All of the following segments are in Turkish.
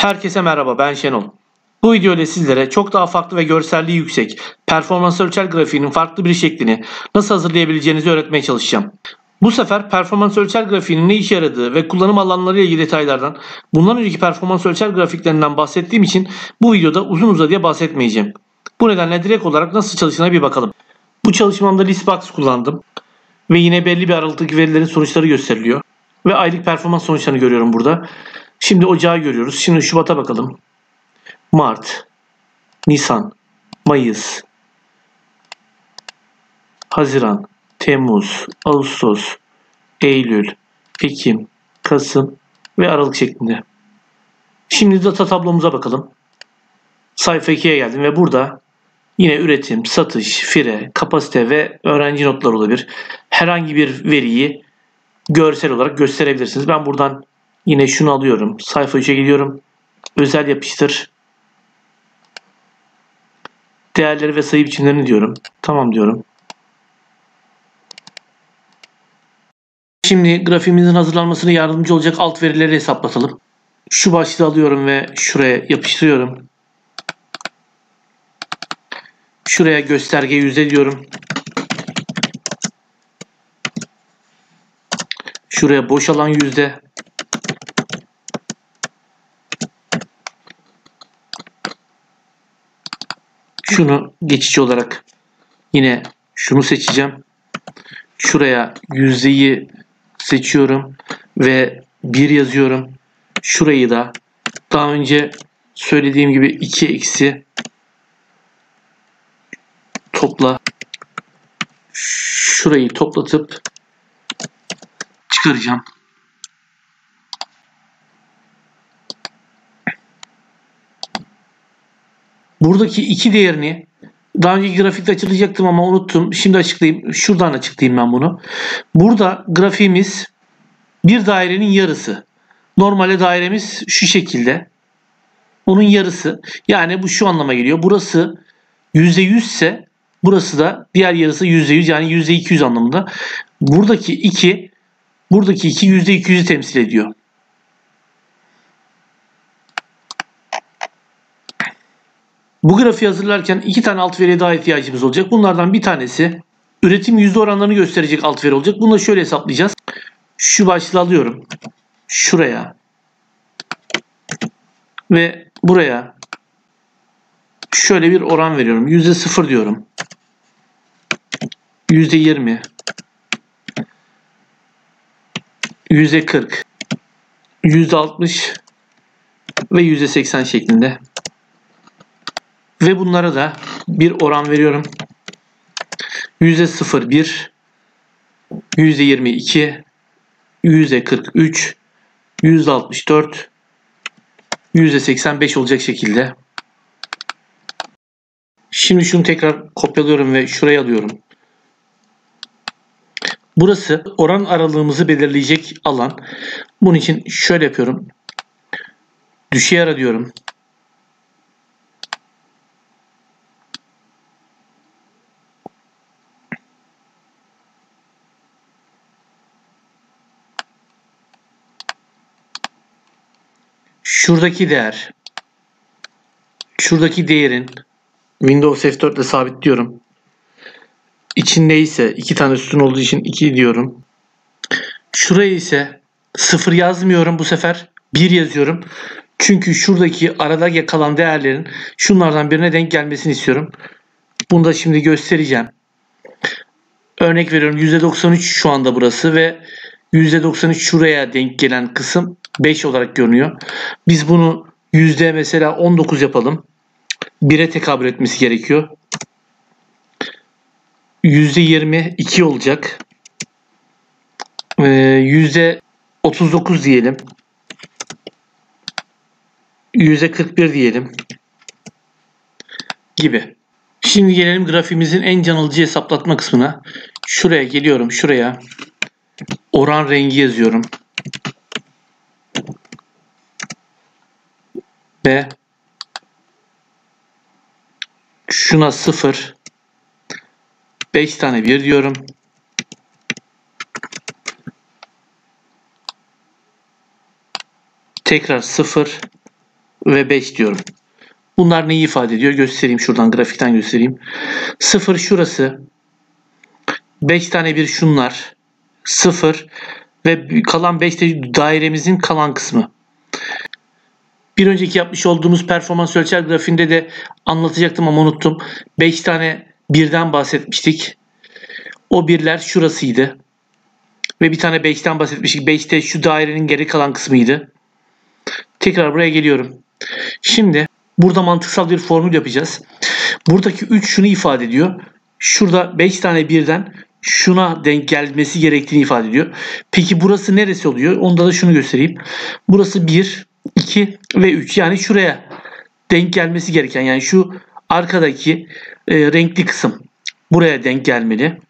Herkese merhaba, ben Şenol. Bu video ile sizlere çok daha farklı ve görselliği yüksek, performans ölçer grafiğinin farklı bir şeklini nasıl hazırlayabileceğinizi öğretmeye çalışacağım. Bu sefer performans ölçer grafiğinin ne işe yaradığı ve kullanım alanları ile ilgili detaylardan, bundan önceki performans ölçer grafiklerinden bahsettiğim için bu videoda uzun uzadıya bahsetmeyeceğim. Bu nedenle direkt olarak nasıl çalıştığına bir bakalım. Bu çalışmamda Listbox kullandım ve yine belli bir aralıktaki verilerin sonuçları gösteriliyor. Ve aylık performans sonuçlarını görüyorum burada. Şimdi Ocağı görüyoruz. Şimdi Şubat'a bakalım. Mart, Nisan, Mayıs, Haziran, Temmuz, Ağustos, Eylül, Ekim, Kasım ve Aralık şeklinde. Şimdi data tablomuza bakalım. Sayfa 2'ye geldim ve burada yine üretim, satış, fire, kapasite ve öğrenci notları olabilir. Herhangi bir veriyi görsel olarak gösterebilirsiniz. Ben buradan yine şunu alıyorum. Sayfa 3'e gidiyorum. Özel yapıştır. Değerleri ve sayı biçimlerini diyorum. Tamam diyorum. Şimdi grafiğimizin hazırlanmasına yardımcı olacak alt verileri hesaplatalım. Şu başlığı alıyorum ve şuraya yapıştırıyorum. Şuraya gösterge yüzde diyorum. Şuraya boş alan yüzde. Şunu geçici olarak yine şunu seçeceğim. Şuraya yüzdeyi seçiyorum ve 1 yazıyorum. Şurayı da daha önce söylediğim gibi 2 eksi topla. Şurayı toplatıp çıkaracağım. Buradaki 2 değerini daha önceki grafikte açıklayacaktım ama unuttum. Şimdi açıklayayım. Şuradan açıklayayım ben bunu. Burada grafiğimiz bir dairenin yarısı. Normalde dairemiz şu şekilde. Onun yarısı. Yani bu şu anlama geliyor. Burası %100 ise burası da diğer yarısı %100 yani %200 anlamında. Buradaki 2 %200'ü temsil ediyor. Bu grafiği hazırlarken 2 tane alt veriye daha ihtiyacımız olacak. Bunlardan bir tanesi üretim yüzde oranlarını gösterecek alt veri olacak. Bunu da şöyle hesaplayacağız. Şu başlığı alıyorum. Şuraya ve buraya şöyle bir oran veriyorum. %0 diyorum. %20, %40, %60 ve %80 şeklinde. Ve bunlara da bir oran veriyorum. %01, %22, %43, %64, %85 olacak şekilde. Şimdi şunu tekrar kopyalıyorum ve şuraya alıyorum. Burası oran aralığımızı belirleyecek alan. Bunun için şöyle yapıyorum. Düşey ara diyorum. Şuradaki değer, şuradaki değerin Windows F4 ile sabitliyorum. İçinde ise 2 tane sütun olduğu için 2 diyorum. Şuraya ise 0 yazmıyorum bu sefer. 1 yazıyorum. Çünkü şuradaki arada kalan değerlerin şunlardan birine denk gelmesini istiyorum. Bunu da şimdi göstereceğim. Örnek veriyorum %93 şu anda burası ve %93 şuraya denk gelen kısım 5 olarak görünüyor. Biz bunu yüzde mesela 19 yapalım. 1'e tekabül etmesi gerekiyor. %20 2 olacak. %39 diyelim. %41 diyelim. Gibi. Şimdi gelelim grafiğimizin en can alıcı hesaplatma kısmına. Şuraya geliyorum. Şuraya oran rengi yazıyorum. Ve şuna 0, 5 tane 1 diyorum. Tekrar 0, ve 5 diyorum. Bunlar neyi ifade ediyor? Göstereyim şuradan, grafikten göstereyim. 0 şurası. 5 tane bir şunlar. 0 ve kalan 5 de dairemizin kalan kısmı. Bir önceki yapmış olduğumuz performans ölçer grafiğinde de anlatacaktım ama unuttum. 5 tane birden bahsetmiştik. O birler şurasıydı. Ve bir tane 5'ten bahsetmiştik. 5 de şu dairenin geri kalan kısmıydı. Tekrar buraya geliyorum. Şimdi burada mantıksal bir formül yapacağız. Buradaki 3 şunu ifade ediyor. Şurada 5 tane birden şuna denk gelmesi gerektiğini ifade ediyor. Peki burası neresi oluyor? Onda da şunu göstereyim. Burası 1, 2 ve 3. Yani şuraya denk gelmesi gereken, yani şu arkadaki renkli kısım buraya denk gelmeli.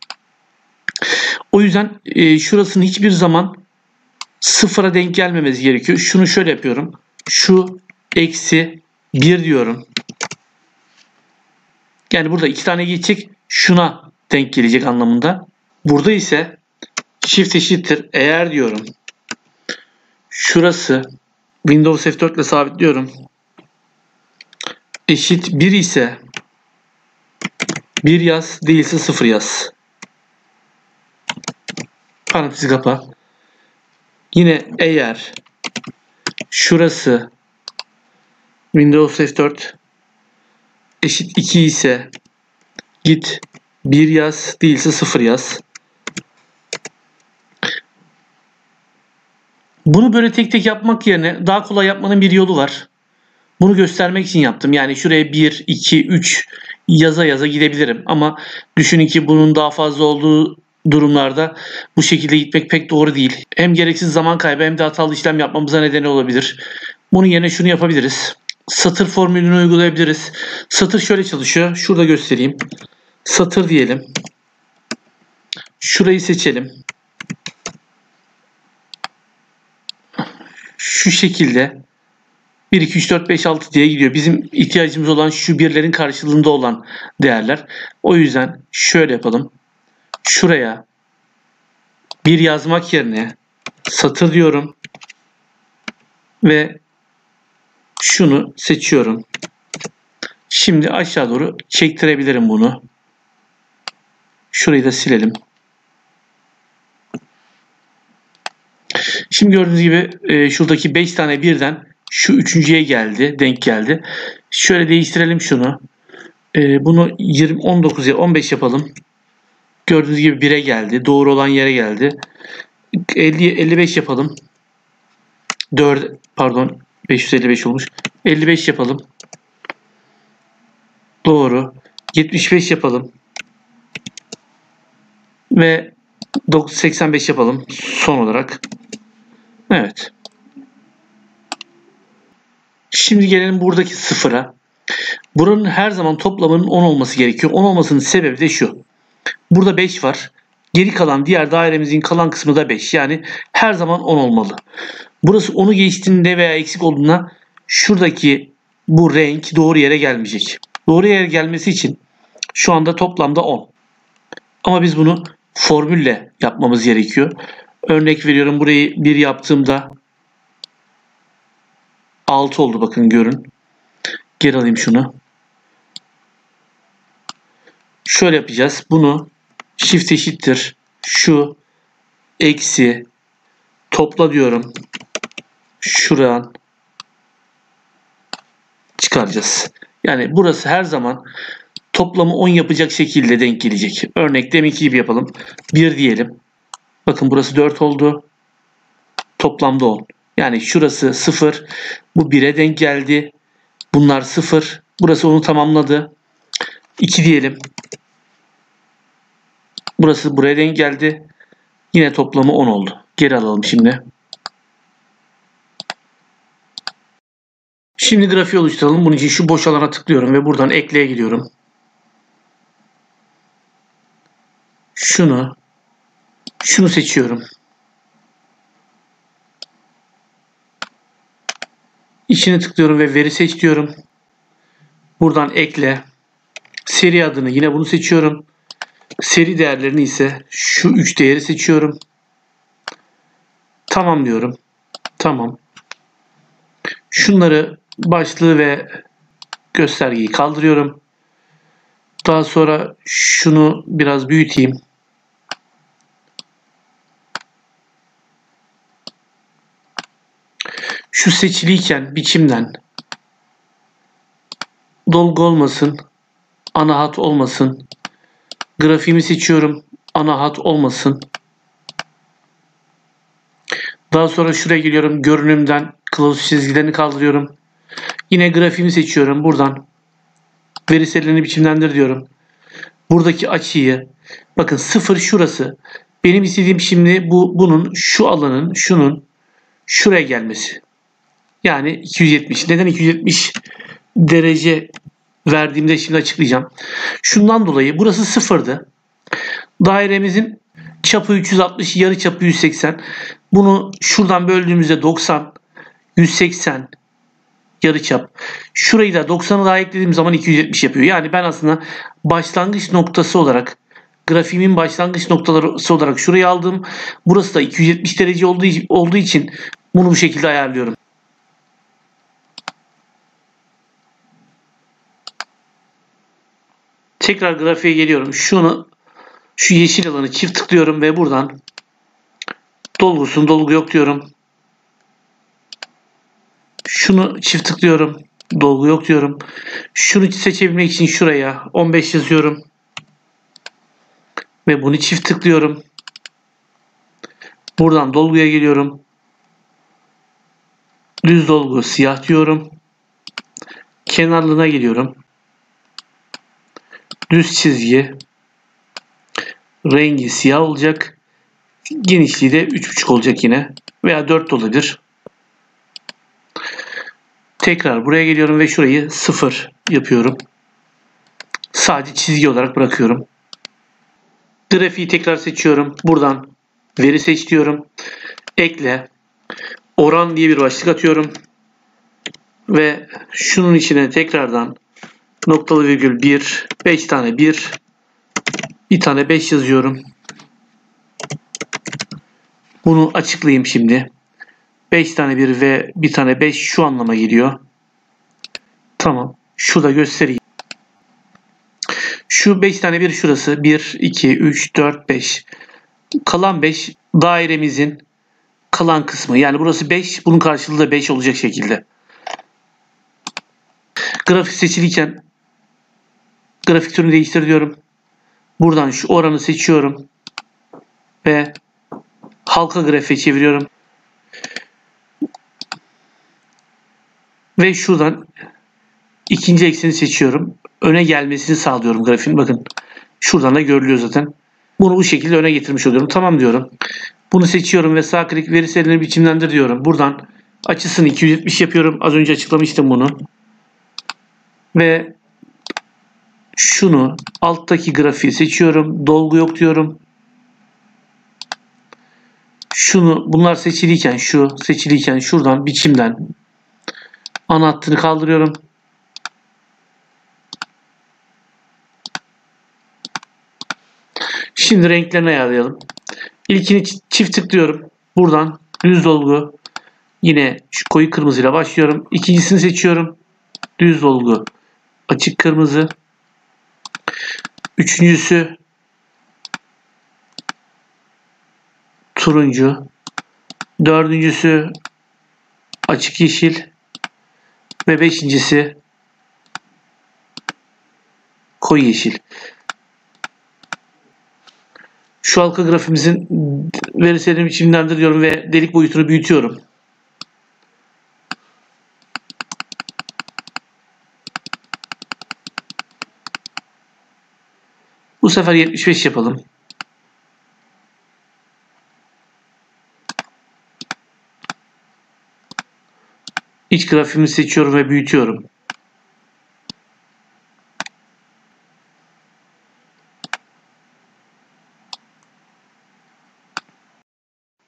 O yüzden şurasının hiçbir zaman sıfıra denk gelmemesi gerekiyor. Şunu şöyle yapıyorum. Şu eksi 1 diyorum. Yani burada 2 tane geçecek. Şuna denk gelecek anlamında. Burada ise shift eşittir eğer diyorum. Şurası Windows F4 ile sabitliyorum. Eşit 1 ise 1 yaz, değilse 0 yaz. Parantezi kapa. Yine eğer şurası Windows F4 eşit 2 ise git 1 yaz, değilse 0 yaz. Bunu böyle tek tek yapmak yerine daha kolay yapmanın bir yolu var. Bunu göstermek için yaptım. Yani şuraya 1, 2, 3 yaza yaza gidebilirim. Ama düşünün ki bunun daha fazla olduğu durumlarda bu şekilde gitmek pek doğru değil. Hem gereksiz zaman kaybı hem de hatalı işlem yapmamıza neden olabilir. Bunun yerine şunu yapabiliriz. Satır formülünü uygulayabiliriz. Satır şöyle çalışıyor. Şurada göstereyim. Satır diyelim. Şurayı seçelim. Şu şekilde 1, 2, 3, 4, 5, 6 diye gidiyor. Bizim ihtiyacımız olan şu birlerin karşılığında olan değerler. O yüzden şöyle yapalım. Şuraya 1 yazmak yerine satır diyorum. Ve şunu seçiyorum. Şimdi aşağı doğru çektirebilirim bunu. Şurayı da silelim. Şimdi gördüğünüz gibi şuradaki 5 tane birden şu üçüncüye geldi, denk geldi. Şöyle değiştirelim şunu. Bunu 20, 19'ya 15 yapalım. Gördüğünüz gibi 1'e geldi. Doğru olan yere geldi. 50, 55 yapalım. 4, pardon 555 olmuş. 55 yapalım. Doğru. 75 yapalım. Ve 85 yapalım son olarak. Evet. Şimdi gelelim buradaki sıfıra. Buranın her zaman toplamının 10 olması gerekiyor. 10 olmasının sebebi de şu. Burada 5 var. Geri kalan diğer dairemizin kalan kısmı da 5. Yani her zaman 10 olmalı. Burası 10'u geçtiğinde veya eksik olduğunda şuradaki bu renk doğru yere gelmeyecek. Doğru yere gelmesi için şu anda toplamda 10. Ama biz bunu formülle yapmamız gerekiyor. Örnek veriyorum, burayı 1 yaptığımda 6 oldu, bakın görün. Geri alayım şunu. Şöyle yapacağız. Bunu shift eşittir şu eksi topla diyorum. Şuradan çıkaracağız. Yani burası her zaman toplamı 10 yapacak şekilde denk gelecek. Örnek deminki gibi yapalım. 1 diyelim. Bakın burası 4 oldu. Toplamda 10. Yani şurası 0. Bu 1'e denk geldi. Bunlar 0. Burası onu tamamladı. 2 diyelim. Burası buraya denk geldi. Yine toplamı 10 oldu. Geri alalım şimdi. Şimdi grafiği oluşturalım. Bunun için şu boş alana tıklıyorum ve buradan ekleye gidiyorum. Şunu seçiyorum. İçine tıklıyorum ve veri seç diyorum. Buradan ekle. Seri adını yine bunu seçiyorum. Seri değerlerini ise şu 3 değeri seçiyorum. Tamam diyorum. Tamam. Şunları başlığı ve göstergeyi kaldırıyorum. Daha sonra şunu biraz büyüteyim. Şu seçiliyken biçimden dolgu olmasın, ana hat olmasın. Grafiğimi seçiyorum, ana hat olmasın. Daha sonra şuraya geliyorum, görünümden kılavuz çizgilerini kaldırıyorum. Yine grafiğimi seçiyorum, buradan veriselini biçimlendir diyorum. Buradaki açıyı, bakın 0 şurası. Benim istediğim şimdi bunun şu alanın, şunun şuraya gelmesi. Yani 270. Neden 270 derece verdiğimde şimdi açıklayacağım. Şundan dolayı burası sıfırdı. Dairemizin çapı 360, yarı çapı 180. Bunu şuradan böldüğümüzde 90, 180 yarı çap. Şurayı da 90'ı daha eklediğim zaman 270 yapıyor. Yani ben aslında başlangıç noktası olarak, grafiğimin başlangıç noktası olarak şurayı aldım. Burası da 270 derece olduğu için bunu bu şekilde ayarlıyorum. Tekrar grafiğe geliyorum. Şu yeşil alanı çift tıklıyorum ve buradan dolgu yok diyorum. Şunu çift tıklıyorum. Dolgu yok diyorum. Şunu seçebilmek için şuraya 15 yazıyorum. Ve bunu çift tıklıyorum. Buradan dolguya geliyorum. Düz dolgu siyah diyorum. Kenarlığına geliyorum. Düz çizgi. Rengi siyah olacak. Genişliği de 3,5 olacak yine. Veya 4 de olabilir. Tekrar buraya geliyorum ve şurayı 0 yapıyorum. Sadece çizgi olarak bırakıyorum. Grafiği tekrar seçiyorum. Buradan veri seç diyorum. Ekle. Oran diye bir başlık atıyorum. Ve şunun içine tekrardan noktalı virgül 1, 5 tane 1, bir tane 5 yazıyorum. Bunu açıklayayım şimdi. 5 tane 1 ve bir tane 5 şu anlama geliyor. Tamam. Şurada göstereyim. Şu 5 tane 1 şurası. 1, 2, 3, 4, 5. Kalan 5 dairemizin kalan kısmı. Yani burası 5. Bunun karşılığı da 5 olacak şekilde. Grafik seçilirken grafik türünü değiştir diyorum. Buradan şu oranı seçiyorum. Ve halka grafiğe çeviriyorum. Ve şuradan ikinci ekseni seçiyorum. Öne gelmesini sağlıyorum grafiğin. Bakın şuradan da görülüyor zaten. Bunu bu şekilde öne getirmiş oluyorum. Tamam diyorum. Bunu seçiyorum ve sağ klik veriselini biçimlendir diyorum. Buradan açısını 270 yapıyorum. Az önce açıklamıştım bunu. Ve şunu alttaki grafiği seçiyorum. Dolgu yok diyorum. Bunlar seçiliyken şuradan biçimden ana hattını kaldırıyorum. Şimdi renklerini ayarlayalım. İlkini çift tıklıyorum. Buradan düz dolgu. Yine şu koyu kırmızıyla başlıyorum. İkincisini seçiyorum. Düz dolgu. Açık kırmızı. Üçüncüsü turuncu. Dördüncüsü açık yeşil. Ve beşincisi koyu yeşil. Şu halka grafimizin veriselini biçimlendir diyorum ve delik boyutunu büyütüyorum. Bu sefer 75 yapalım. İç grafimi seçiyorum ve büyütüyorum.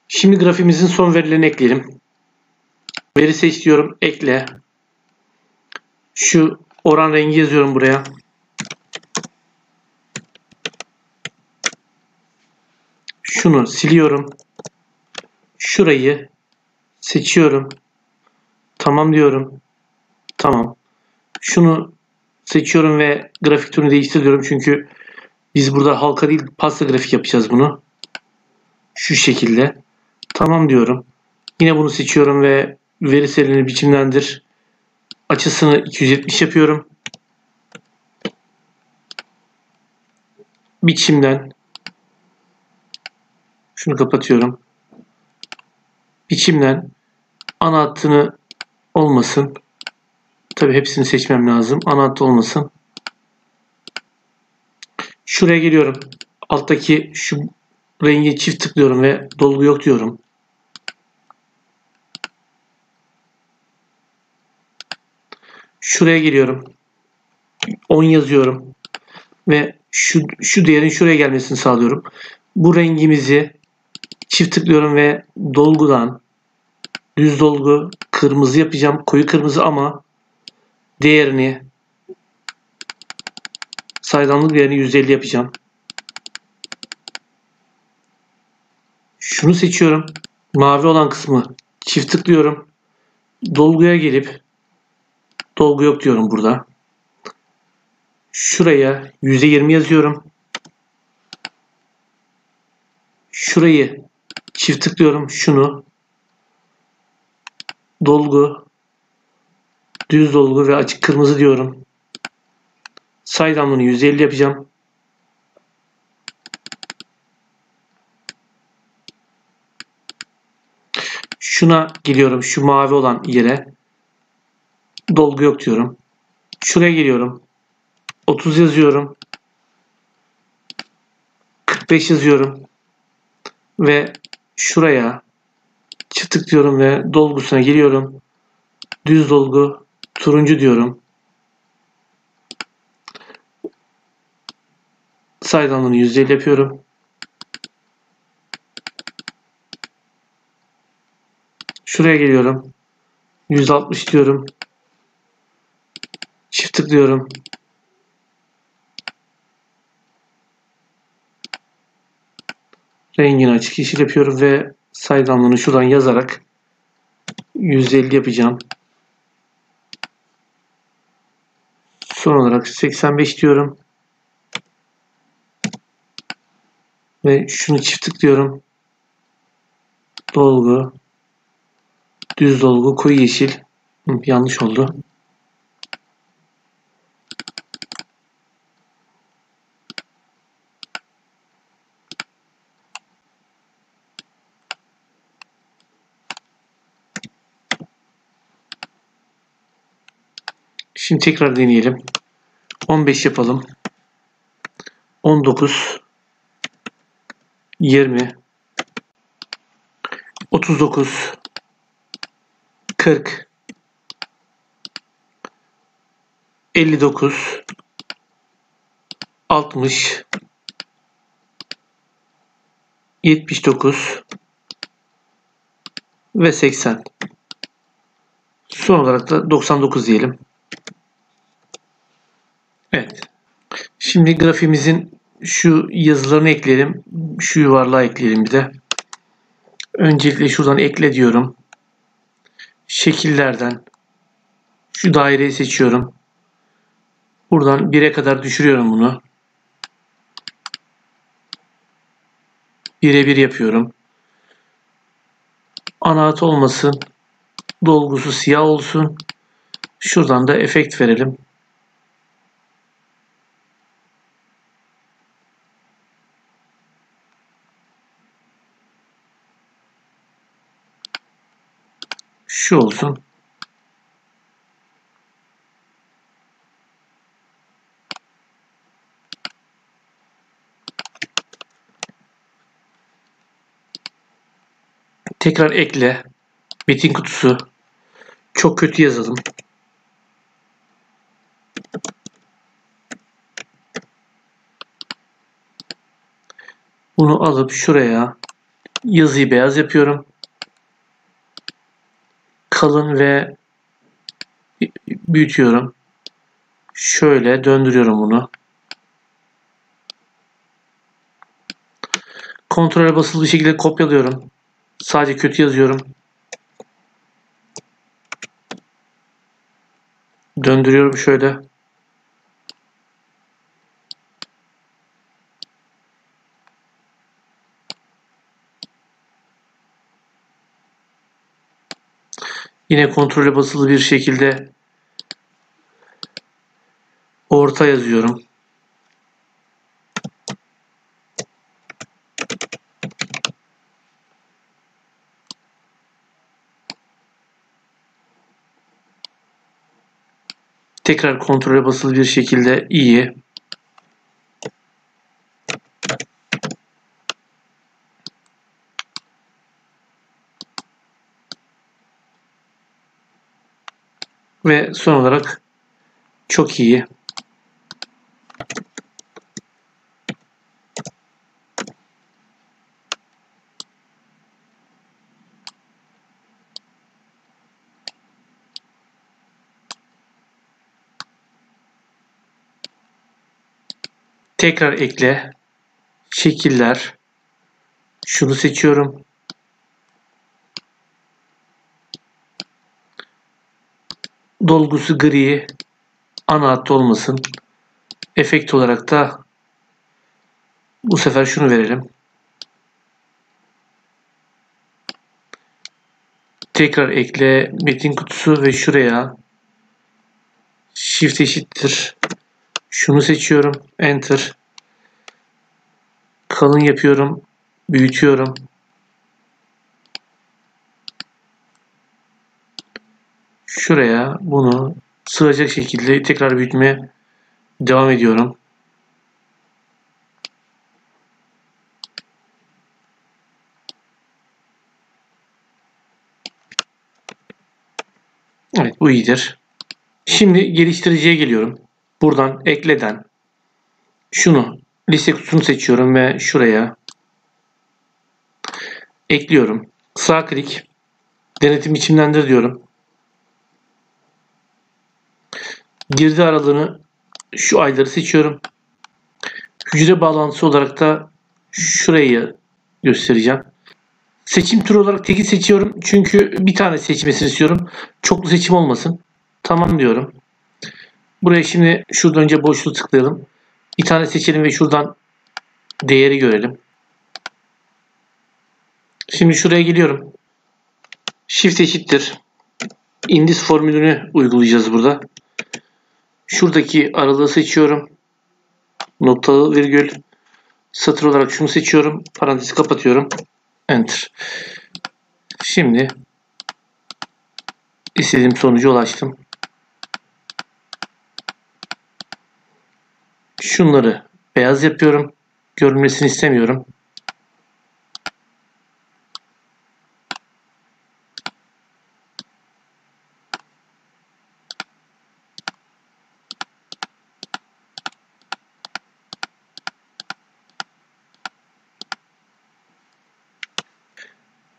Şimdi grafimizin son verilerini ekleyelim. Veri seç diyorum, ekle. Şu oran rengi yazıyorum buraya. Şunu siliyorum. Şurayı seçiyorum. Tamam diyorum. Tamam. Şunu seçiyorum ve grafik türünü değiştiriyorum. Çünkü biz burada halka değil pasta grafik yapacağız bunu. Şu şekilde. Tamam diyorum. Yine bunu seçiyorum ve veri selini biçimlendir. Açısını 270 yapıyorum. Biçimden şunu kapatıyorum. Biçimden ana hattını olmasın. Tabii hepsini seçmem lazım. Ana hattı olmasın. Şuraya geliyorum. Alttaki şu rengi çift tıklıyorum ve dolgu yok diyorum. Şuraya geliyorum. 10 yazıyorum. Ve şu değerin şuraya gelmesini sağlıyorum. Bu rengimizi çift tıklıyorum ve dolgudan düz dolgu kırmızı yapacağım. Koyu kırmızı ama değerini saydamlık değerini 150 yapacağım. Şunu seçiyorum. Mavi olan kısmı çift tıklıyorum. Dolguya gelip dolgu yok diyorum burada. Şuraya %20 yazıyorum. Şurayı çift tıklıyorum. Şunu dolgu, düz dolgu ve açık kırmızı diyorum. Saydamlığını 150 yapacağım. Şuna geliyorum. Şu mavi olan yere. Dolgu yok diyorum. Şuraya geliyorum. 30 yazıyorum. 45 yazıyorum. Ve şuraya çift tıklıyorum ve dolgusuna geliyorum. Düz dolgu turuncu diyorum. Saydamlığını 150 yapıyorum. Şuraya geliyorum. 160 diyorum. Çift tıklıyorum. Rengini açık yeşil yapıyorum ve saydamlığını şuradan yazarak 150 yapacağım. Son olarak 85 diyorum. Ve şunu çift tıklıyorum. Dolgu. Düz dolgu. Koyu yeşil. Yanlış oldu. Şimdi tekrar deneyelim. 15 yapalım. 19 20 39 40 59 60 79 ve 80. Son olarak da 99 diyelim. Evet. Şimdi grafiğimizin şu yazılarını ekleyelim. Şu yuvarlağı ekleyelim bir de. Öncelikle şuradan ekle diyorum. Şekillerden şu daireyi seçiyorum. Buradan 1'e kadar düşürüyorum bunu. 1'e 1 yapıyorum. Ana hat olmasın. Dolgusu siyah olsun. Şuradan da efekt verelim. Şu olsun. Tekrar ekle. Metin kutusu. Çok kötü yazalım. Bunu alıp şuraya yazıyı beyaz yapıyorum. Kalın ve büyütüyorum. Şöyle döndürüyorum bunu. Kontrole basılı bir şekilde kopyalıyorum. Sadece kötü yazıyorum. Döndürüyorum şöyle. Yine kontrole basılı bir şekilde orta yazıyorum. Tekrar kontrole basılı bir şekilde iyi. Ve son olarak çok iyi. Tekrar ekle. Şekiller. Şunu seçiyorum. Dolgusu gri. Ana hat olmasın. Efekt olarak da bu sefer şunu verelim. Tekrar ekle. Metin kutusu ve şuraya Shift eşittir. Şunu seçiyorum. Enter. Kalın yapıyorum. Büyütüyorum. Şuraya bunu sığacak şekilde tekrar büyütmeye devam ediyorum. Evet, bu iyidir. Şimdi geliştiriciye geliyorum. Buradan ekleden şunu liste kutusunu seçiyorum ve şuraya ekliyorum. Sağ klik, denetim biçimlendir diyorum. Girdi aralığını şu ayları seçiyorum. Hücre bağlantısı olarak da şurayı göstereceğim. Seçim türü olarak teki seçiyorum. Çünkü bir tane seçmesini istiyorum. Çoklu seçim olmasın. Tamam diyorum. Buraya şimdi şuradan önce boşluğu tıklayalım. Bir tane seçelim ve şuradan değeri görelim. Şimdi şuraya geliyorum. Shift eşittir. Indis formülünü uygulayacağız burada. Şuradaki aralığı seçiyorum. Noktalı virgül. Satır olarak şunu seçiyorum. Parantezi kapatıyorum. Enter. Şimdi istediğim sonuca ulaştım. Şunları beyaz yapıyorum. Görünmesini istemiyorum.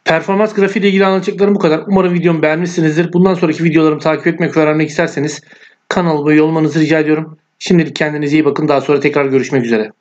Performans grafiği ile ilgili anlatacaklarım bu kadar. Umarım videomu beğenmişsinizdir. Bundan sonraki videolarımı takip etmek ve öğrenmek isterseniz kanalıma üye olmanızı rica ediyorum. Şimdilik kendinize iyi bakın. Daha sonra tekrar görüşmek üzere.